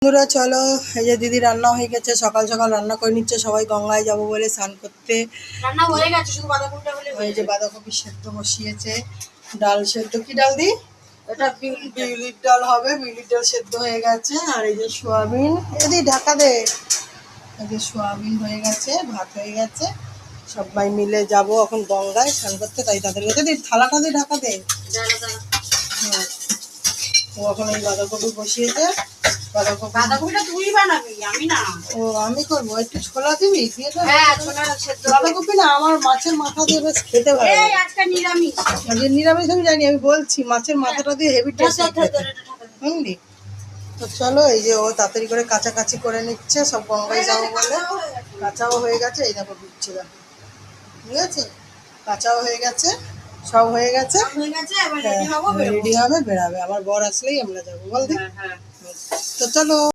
বন্ধুরা চলো, এই যে দিদি রান্না হয়ে গেছে, সকাল সকাল রান্না করে নিচ্ছে, সবাই গঙ্গায় যাবো বলে স্নান করতে। রান্না হয়ে গেছে, শুধু বাঁধাকপিটা হলে। এই যে বাঁধাকপি সেদ্ধ বসিয়েছে, ডাল সেদ্ধ, কি ডাল দি? এটা বিউলির ডাল হবে, বিউলির ডাল সেদ্ধ হয়ে গেছে। আর এই যে সোয়াবিন, এদি ঢাকা দে, এই যে সোয়াবিন হয়ে গেছে, ভাত হয়ে গেছে। সবাই মিলে যাব এখন গঙ্গায় স্নান করতে, তাই তাদের কাছে দি থালাটা দিয়ে ঢাকা দে। হ্যাঁ, ও এখন এই বাঁধাকপি বসিয়েছে। বাঁধাকপিটা তুই বানাবি, আমি না। ও আমি করবো, একটু ছোলা দিবি? হ্যাঁ, সেদ্ধ বাঁধাকপি না, আমার মাছের মাথা দিয়ে বেশ খেতে ভালো এই লাগে। আজকে নিরামিষ। আজকে নিরামিষ আমি জানি, আমি বলছি মাছের মাথাটা দিয়ে হেভি টেস্ট খেতে, বুঝলি? তো চলো, এই যে ও তাড়াতাড়ি করে কাছাকাছি করে নিচ্ছে, সব গঙ্গায় যাবো বলে। কাঁচাও হয়ে গেছে, এই দেখো দিচ্ছে, দেখো, ঠিক আছে, কাঁচাও হয়ে গেছে, সব হয়ে গেছে। রেডি হবে, বেরাবে। আমার বর আসলেই আমরা যাবো, বল দি। তো চলো।